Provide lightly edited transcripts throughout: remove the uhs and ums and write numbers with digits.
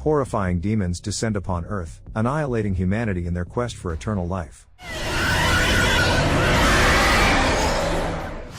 Horrifying demons descend upon Earth, annihilating humanity in their quest for eternal life.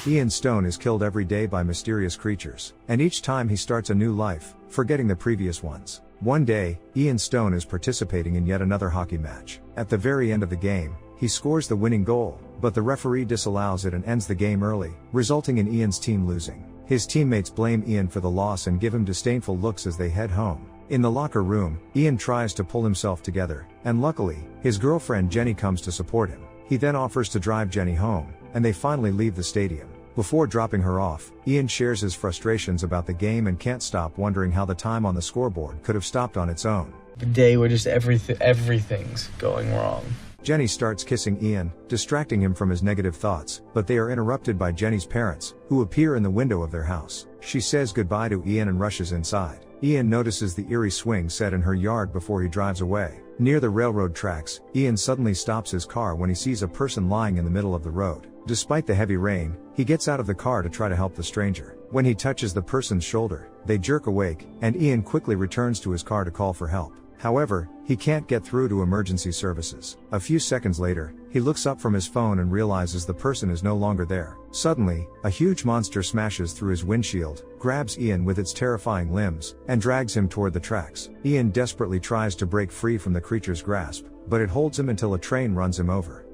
Ian Stone is killed every day by mysterious creatures, and each time he starts a new life, forgetting the previous ones. One day, Ian Stone is participating in yet another hockey match. At the very end of the game, he scores the winning goal, but the referee disallows it and ends the game early, resulting in Ian's team losing. His teammates blame Ian for the loss and give him disdainful looks as they head home. In the locker room, Ian tries to pull himself together, and luckily, his girlfriend Jenny comes to support him. He then offers to drive Jenny home, and they finally leave the stadium. Before dropping her off, Ian shares his frustrations about the game and can't stop wondering how the time on the scoreboard could have stopped on its own. The day where just everything's going wrong. Jenny starts kissing Ian, distracting him from his negative thoughts, but they are interrupted by Jenny's parents, who appear in the window of their house. She says goodbye to Ian and rushes inside. Ian notices the eerie swing set in her yard before he drives away. Near the railroad tracks, Ian suddenly stops his car when he sees a person lying in the middle of the road. Despite the heavy rain, he gets out of the car to try to help the stranger. When he touches the person's shoulder, they jerk awake, and Ian quickly returns to his car to call for help. However, he can't get through to emergency services. A few seconds later, he looks up from his phone and realizes the person is no longer there. Suddenly, a huge monster smashes through his windshield, grabs Ian with its terrifying limbs, and drags him toward the tracks. Ian desperately tries to break free from the creature's grasp, but it holds him until a train runs him over.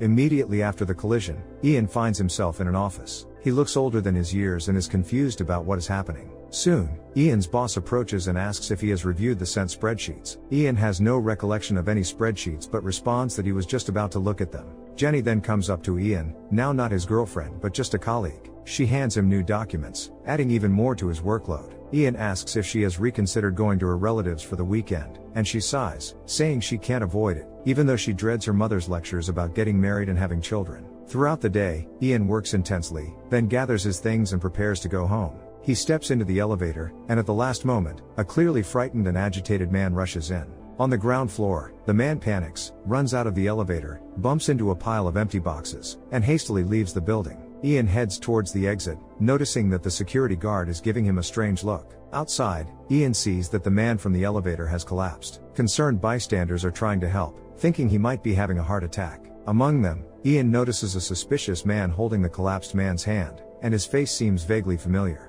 Immediately after the collision, Ian finds himself in an office. He looks older than his years and is confused about what is happening. Soon, Ian's boss approaches and asks if he has reviewed the sent spreadsheets. Ian has no recollection of any spreadsheets but responds that he was just about to look at them. Jenny then comes up to Ian, now not his girlfriend but just a colleague. She hands him new documents, adding even more to his workload. Ian asks if she has reconsidered going to her relatives for the weekend, and she sighs, saying she can't avoid it, even though she dreads her mother's lectures about getting married and having children. Throughout the day, Ian works intensely, then gathers his things and prepares to go home. He steps into the elevator, and at the last moment, a clearly frightened and agitated man rushes in. On the ground floor, the man panics, runs out of the elevator, bumps into a pile of empty boxes, and hastily leaves the building. Ian heads towards the exit, noticing that the security guard is giving him a strange look. Outside, Ian sees that the man from the elevator has collapsed. Concerned bystanders are trying to help, thinking he might be having a heart attack. Among them, Ian notices a suspicious man holding the collapsed man's hand, and his face seems vaguely familiar.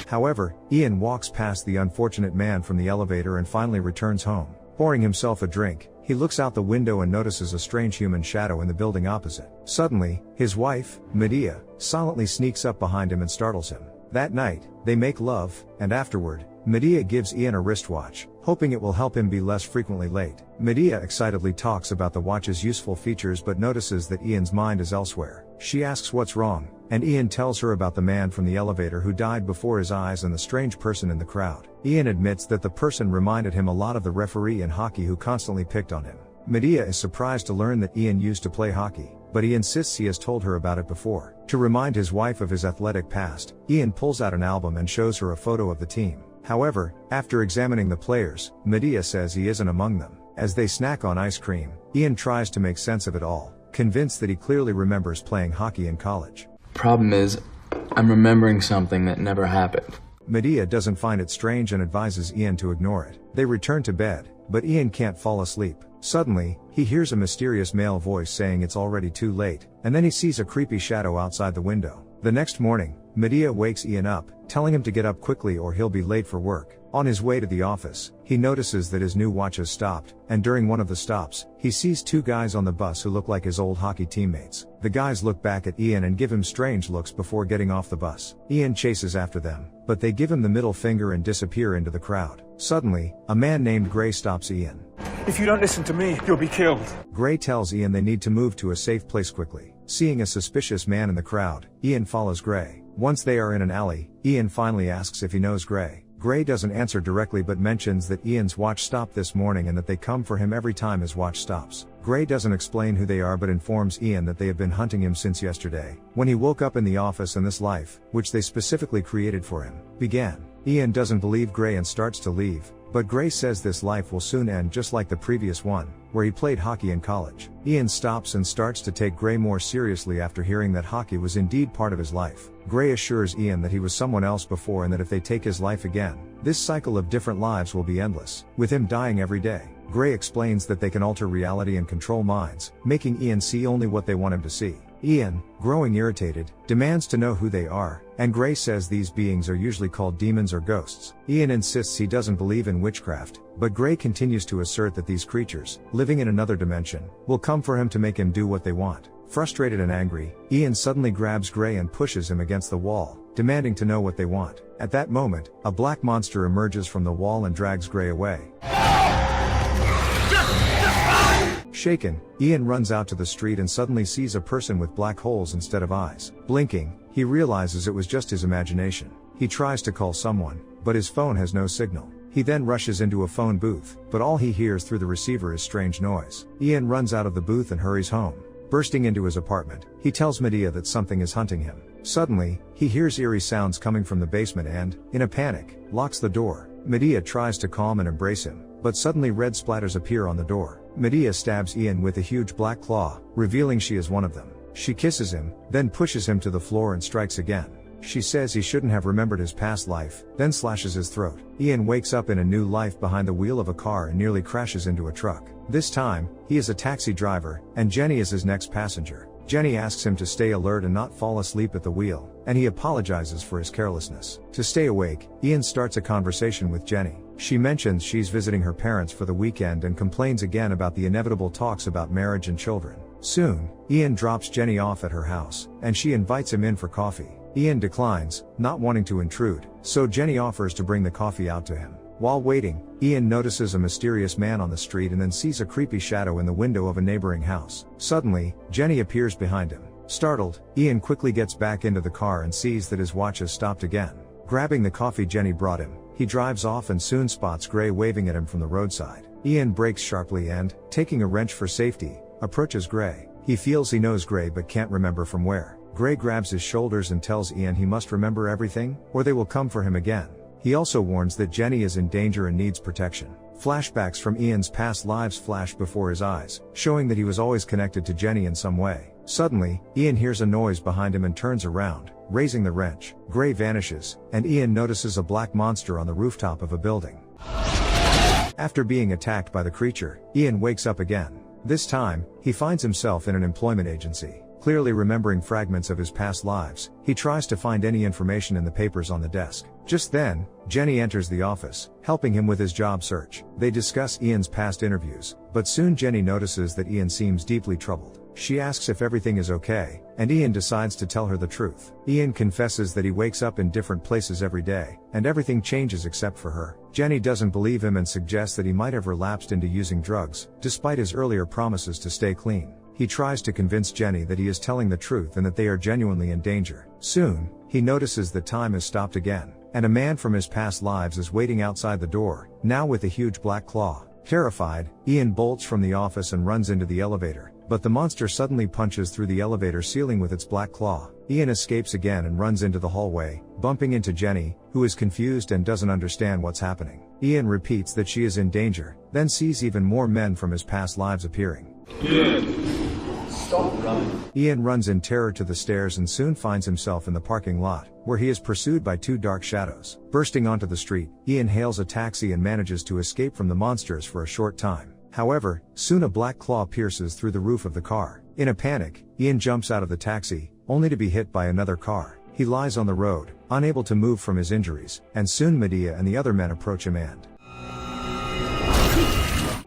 However, Ian walks past the unfortunate man from the elevator and finally returns home. Pouring himself a drink, he looks out the window and notices a strange human shadow in the building opposite. Suddenly, his wife, Medea, silently sneaks up behind him and startles him. That night, they make love, and afterward, Medea gives Ian a wristwatch, hoping it will help him be less frequently late. Medea excitedly talks about the watch's useful features but notices that Ian's mind is elsewhere. She asks what's wrong, and Ian tells her about the man from the elevator who died before his eyes and the strange person in the crowd. Ian admits that the person reminded him a lot of the referee in hockey who constantly picked on him. Medea is surprised to learn that Ian used to play hockey, but he insists he has told her about it before. To remind his wife of his athletic past, Ian pulls out an album and shows her a photo of the team. However, after examining the players, Medea says he isn't among them. As they snack on ice cream, Ian tries to make sense of it all, convinced that he clearly remembers playing hockey in college. Problem is, I'm remembering something that never happened. Medea doesn't find it strange and advises Ian to ignore it. They return to bed, but Ian can't fall asleep. Suddenly, he hears a mysterious male voice saying it's already too late, and then he sees a creepy shadow outside the window. The next morning, Medea wakes Ian up, telling him to get up quickly or he'll be late for work. On his way to the office, he notices that his new watch has stopped, and during one of the stops, he sees two guys on the bus who look like his old hockey teammates. The guys look back at Ian and give him strange looks before getting off the bus. Ian chases after them, but they give him the middle finger and disappear into the crowd. Suddenly, a man named Gray stops Ian. If you don't listen to me, you'll be killed. Gray tells Ian they need to move to a safe place quickly. Seeing a suspicious man in the crowd, Ian follows Gray. Once they are in an alley, Ian finally asks if he knows Gray. Gray doesn't answer directly but mentions that Ian's watch stopped this morning and that they come for him every time his watch stops. Gray doesn't explain who they are but informs Ian that they have been hunting him since yesterday, when he woke up in the office and this life, which they specifically created for him, began. Ian doesn't believe Gray and starts to leave, But Gray says this life will soon end just like the previous one, where he played hockey in college. Ian stops and starts to take Gray more seriously after hearing that hockey was indeed part of his life. Gray assures Ian that he was someone else before and that if they take his life again, this cycle of different lives will be endless, with him dying every day. Gray explains that they can alter reality and control minds, making Ian see only what they want him to see. Ian, growing irritated, demands to know who they are, and Gray says these beings are usually called demons or ghosts. Ian insists he doesn't believe in witchcraft, but Gray continues to assert that these creatures, living in another dimension, will come for him to make him do what they want. Frustrated and angry, Ian suddenly grabs Gray and pushes him against the wall, demanding to know what they want. At that moment, a black monster emerges from the wall and drags Gray away. Shaken, Ian runs out to the street and suddenly sees a person with black holes instead of eyes. Blinking, he realizes it was just his imagination. He tries to call someone, but his phone has no signal. He then rushes into a phone booth, but all he hears through the receiver is strange noise. Ian runs out of the booth and hurries home. Bursting into his apartment, he tells Medea that something is hunting him. Suddenly, he hears eerie sounds coming from the basement and, in a panic, locks the door. Medea tries to calm and embrace him, but suddenly red splatters appear on the door. Medea stabs Ian with a huge black claw, revealing she is one of them. She kisses him, then pushes him to the floor and strikes again. She says he shouldn't have remembered his past life, then slashes his throat. Ian wakes up in a new life behind the wheel of a car and nearly crashes into a truck. This time, he is a taxi driver, and Jenny is his next passenger. Jenny asks him to stay alert and not fall asleep at the wheel, and he apologizes for his carelessness. To stay awake, Ian starts a conversation with Jenny. She mentions she's visiting her parents for the weekend and complains again about the inevitable talks about marriage and children. Soon, Ian drops Jenny off at her house, and she invites him in for coffee. Ian declines, not wanting to intrude, so Jenny offers to bring the coffee out to him. While waiting, Ian notices a mysterious man on the street and then sees a creepy shadow in the window of a neighboring house. Suddenly, Jenny appears behind him. Startled, Ian quickly gets back into the car and sees that his watch has stopped again. Grabbing the coffee Jenny brought him, he drives off and soon spots Gray waving at him from the roadside. Ian brakes sharply and, taking a wrench for safety, approaches Gray. He feels he knows Gray but can't remember from where. Gray grabs his shoulders and tells Ian he must remember everything, or they will come for him again. He also warns that Jenny is in danger and needs protection. Flashbacks from Ian's past lives flash before his eyes, showing that he was always connected to Jenny in some way. Suddenly, Ian hears a noise behind him and turns around, raising the wrench. Gray vanishes, and Ian notices a black monster on the rooftop of a building. After being attacked by the creature, Ian wakes up again. This time, he finds himself in an employment agency. Clearly remembering fragments of his past lives, he tries to find any information in the papers on the desk. Just then, Jenny enters the office, helping him with his job search. They discuss Ian's past interviews, but soon Jenny notices that Ian seems deeply troubled. She asks if everything is okay, and Ian decides to tell her the truth. Ian confesses that he wakes up in different places every day, and everything changes except for her. Jenny doesn't believe him and suggests that he might have relapsed into using drugs, despite his earlier promises to stay clean. He tries to convince Jenny that he is telling the truth and that they are genuinely in danger. Soon, he notices that time has stopped again, and a man from his past lives is waiting outside the door, now with a huge black claw. Terrified, Ian bolts from the office and runs into the elevator, but the monster suddenly punches through the elevator ceiling with its black claw. Ian escapes again and runs into the hallway, bumping into Jenny, who is confused and doesn't understand what's happening. Ian repeats that she is in danger, then sees even more men from his past lives appearing. Stop running. Ian runs in terror to the stairs and soon finds himself in the parking lot, where he is pursued by two dark shadows. Bursting onto the street, Ian hails a taxi and manages to escape from the monsters for a short time. However, soon a black claw pierces through the roof of the car. In a panic, Ian jumps out of the taxi, only to be hit by another car. He lies on the road, unable to move from his injuries, and soon Medea and the other men approach him and...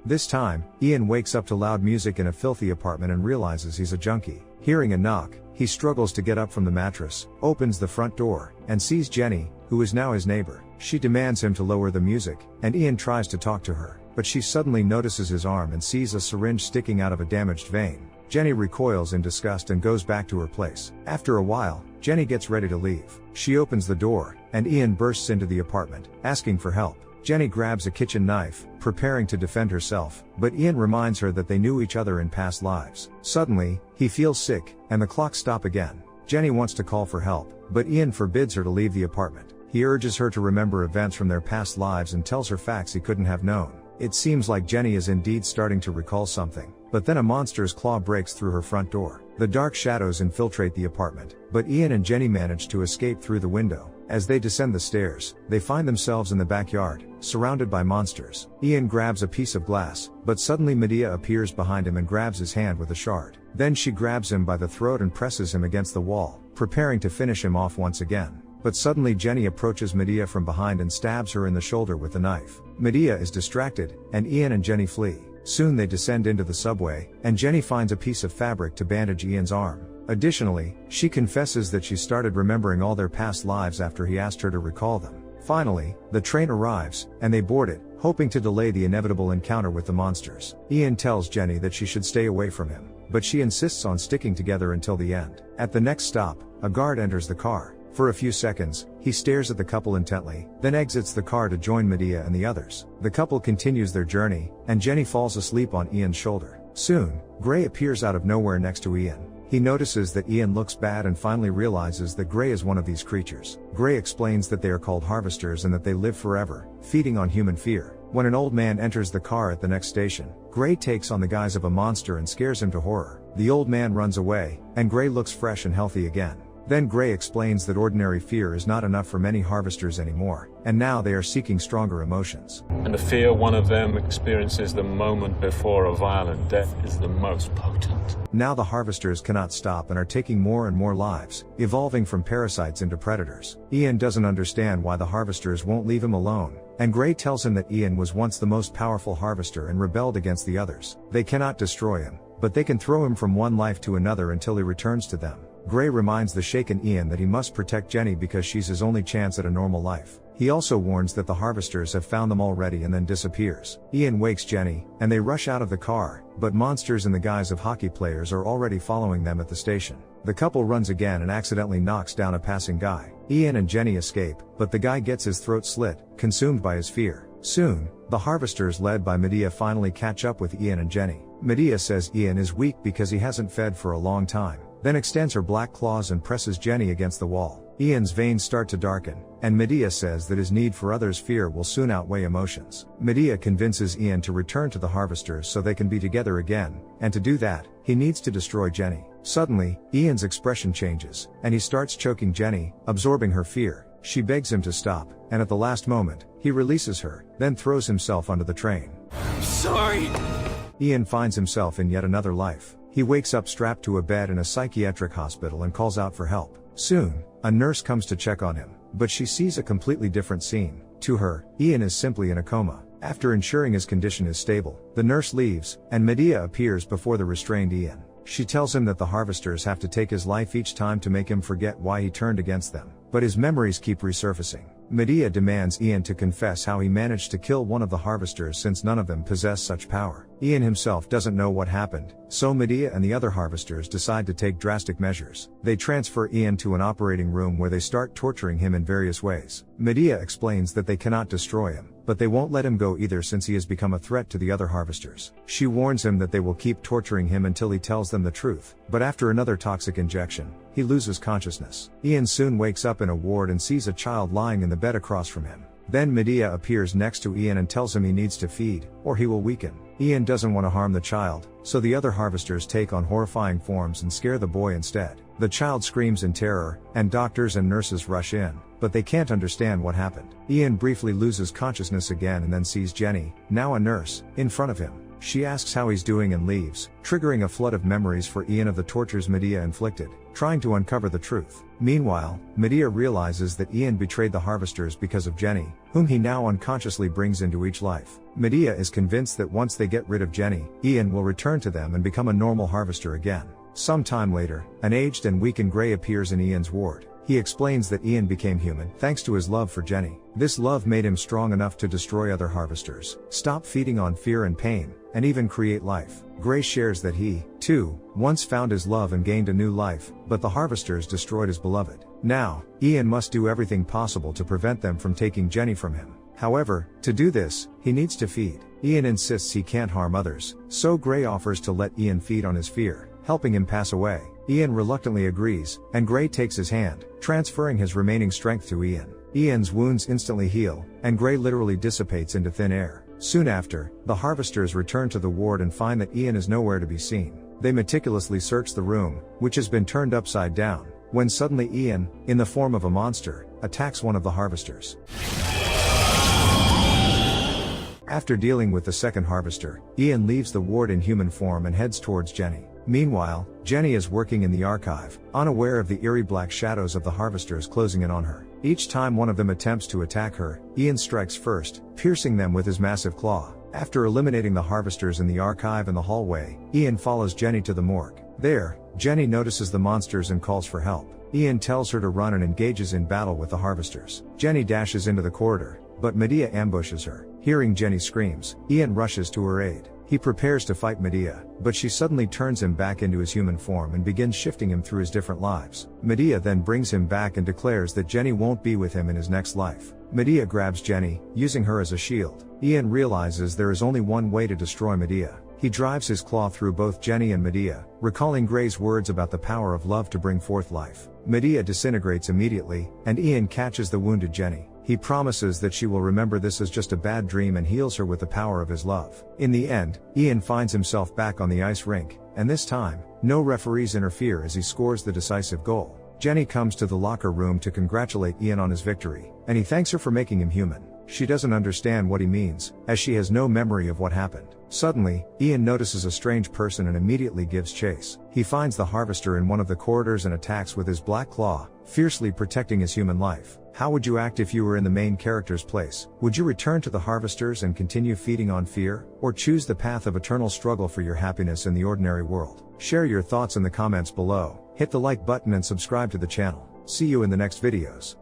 This time, Ian wakes up to loud music in a filthy apartment and realizes he's a junkie. Hearing a knock, he struggles to get up from the mattress, opens the front door, and sees Jenny, who is now his neighbor. She demands him to lower the music, and Ian tries to talk to her, but she suddenly notices his arm and sees a syringe sticking out of a damaged vein. Jenny recoils in disgust and goes back to her place. After a while, Jenny gets ready to leave. She opens the door, and Ian bursts into the apartment, asking for help. Jenny grabs a kitchen knife, preparing to defend herself, but Ian reminds her that they knew each other in past lives. Suddenly, he feels sick, and the clocks stop again. Jenny wants to call for help, but Ian forbids her to leave the apartment. He urges her to remember events from their past lives and tells her facts he couldn't have known. It seems like Jenny is indeed starting to recall something, but then a monster's claw breaks through her front door. The dark shadows infiltrate the apartment, but Ian and Jenny manage to escape through the window. As they descend the stairs, they find themselves in the backyard, surrounded by monsters. Ian grabs a piece of glass, but suddenly Medea appears behind him and grabs his hand with a shard. Then she grabs him by the throat and presses him against the wall, preparing to finish him off once again. But suddenly Jenny approaches Medea from behind and stabs her in the shoulder with the knife. Medea is distracted, and Ian and Jenny flee. Soon they descend into the subway, and Jenny finds a piece of fabric to bandage Ian's arm. Additionally, she confesses that she started remembering all their past lives after he asked her to recall them. Finally, the train arrives, and they board it, hoping to delay the inevitable encounter with the monsters. Ian tells Jenny that she should stay away from him, but she insists on sticking together until the end. At the next stop, a guard enters the car. For a few seconds, he stares at the couple intently, then exits the car to join Medea and the others. The couple continues their journey, and Jenny falls asleep on Ian's shoulder. Soon, Gray appears out of nowhere next to Ian. He notices that Ian looks bad and finally realizes that Gray is one of these creatures. Gray explains that they are called harvesters and that they live forever, feeding on human fear. When an old man enters the car at the next station, Gray takes on the guise of a monster and scares him to horror. The old man runs away, and Gray looks fresh and healthy again. Then Gray explains that ordinary fear is not enough for many harvesters anymore, and now they are seeking stronger emotions. And the fear one of them experiences the moment before a violent death is the most potent. Now the harvesters cannot stop and are taking more and more lives, evolving from parasites into predators. Ian doesn't understand why the harvesters won't leave him alone, and Gray tells him that Ian was once the most powerful harvester and rebelled against the others. They cannot destroy him, but they can throw him from one life to another until he returns to them. Gray reminds the shaken Ian that he must protect Jenny because she's his only chance at a normal life. He also warns that the harvesters have found them already and then disappears. Ian wakes Jenny, and they rush out of the car, but monsters in the guise of hockey players are already following them at the station. The couple runs again and accidentally knocks down a passing guy. Ian and Jenny escape, but the guy gets his throat slit, consumed by his fear. Soon, the harvesters led by Medea finally catch up with Ian and Jenny. Medea says Ian is weak because he hasn't fed for a long time, then extends her black claws and presses Jenny against the wall. Ian's veins start to darken, and Medea says that his need for others' fear will soon outweigh emotions. Medea convinces Ian to return to the harvesters so they can be together again, and to do that, he needs to destroy Jenny. Suddenly, Ian's expression changes, and he starts choking Jenny, absorbing her fear. She begs him to stop, and at the last moment, he releases her, then throws himself onto the train. I'm sorry. Ian finds himself in yet another life. He wakes up strapped to a bed in a psychiatric hospital and calls out for help. Soon, a nurse comes to check on him, but she sees a completely different scene. To her, Ian is simply in a coma. After ensuring his condition is stable, the nurse leaves, and Medea appears before the restrained Ian. She tells him that the harvesters have to take his life each time to make him forget why he turned against them, but his memories keep resurfacing. Medea demands Ian to confess how he managed to kill one of the harvesters since none of them possess such power. Ian himself doesn't know what happened, so Medea and the other harvesters decide to take drastic measures. They transfer Ian to an operating room where they start torturing him in various ways. Medea explains that they cannot destroy him, but they won't let him go either since he has become a threat to the other harvesters. She warns him that they will keep torturing him until he tells them the truth, but after another toxic injection, he loses consciousness. Ian soon wakes up in a ward and sees a child lying in the bed across from him. Then Medea appears next to Ian and tells him he needs to feed, or he will weaken. Ian doesn't want to harm the child, so the other harvesters take on horrifying forms and scare the boy instead. The child screams in terror, and doctors and nurses rush in, but they can't understand what happened. Ian briefly loses consciousness again and then sees Jenny, now a nurse, in front of him. She asks how he's doing and leaves, triggering a flood of memories for Ian of the tortures Medea inflicted, trying to uncover the truth. Meanwhile, Medea realizes that Ian betrayed the harvesters because of Jenny, whom he now unconsciously brings into each life. Medea is convinced that once they get rid of Jenny, Ian will return to them and become a normal harvester again. Some time later, an aged and weakened Gray appears in Ian's ward. He explains that Ian became human thanks to his love for Jenny. This love made him strong enough to destroy other harvesters, stop feeding on fear and pain, and even create life. Gray shares that he, too, once found his love and gained a new life, but the harvesters destroyed his beloved. Now, Ian must do everything possible to prevent them from taking Jenny from him. However, to do this, he needs to feed. Ian insists he can't harm others, so Gray offers to let Ian feed on his fear, helping him pass away. Ian reluctantly agrees, and Gray takes his hand, transferring his remaining strength to Ian. Ian's wounds instantly heal, and Gray literally dissipates into thin air. Soon after, the harvesters return to the ward and find that Ian is nowhere to be seen. They meticulously search the room, which has been turned upside down, when suddenly Ian, in the form of a monster, attacks one of the harvesters. After dealing with the second harvester, Ian leaves the ward in human form and heads towards Jenny. Meanwhile, Jenny is working in the archive, unaware of the eerie black shadows of the harvesters closing in on her. Each time one of them attempts to attack her, Ian strikes first, piercing them with his massive claw. After eliminating the harvesters in the archive and the hallway, Ian follows Jenny to the morgue. There, Jenny notices the monsters and calls for help. Ian tells her to run and engages in battle with the harvesters. Jenny dashes into the corridor, but Medea ambushes her. Hearing Jenny screams, Ian rushes to her aid. He prepares to fight Medea, but she suddenly turns him back into his human form and begins shifting him through his different lives. Medea then brings him back and declares that Jenny won't be with him in his next life. Medea grabs Jenny, using her as a shield. Ian realizes there is only one way to destroy Medea. He drives his claw through both Jenny and Medea, recalling Gray's words about the power of love to bring forth life. Medea disintegrates immediately, and Ian catches the wounded Jenny. He promises that she will remember this as just a bad dream and heals her with the power of his love. In the end, Ian finds himself back on the ice rink, and this time, no referees interfere as he scores the decisive goal. Jenny comes to the locker room to congratulate Ian on his victory, and he thanks her for making him human. She doesn't understand what he means, as she has no memory of what happened. Suddenly, Ian notices a strange person and immediately gives chase. He finds the harvester in one of the corridors and attacks with his black claw, fiercely protecting his human life. How would you act if you were in the main character's place? Would you return to the harvesters and continue feeding on fear, or choose the path of eternal struggle for your happiness in the ordinary world? Share your thoughts in the comments below, hit the like button and subscribe to the channel. See you in the next videos.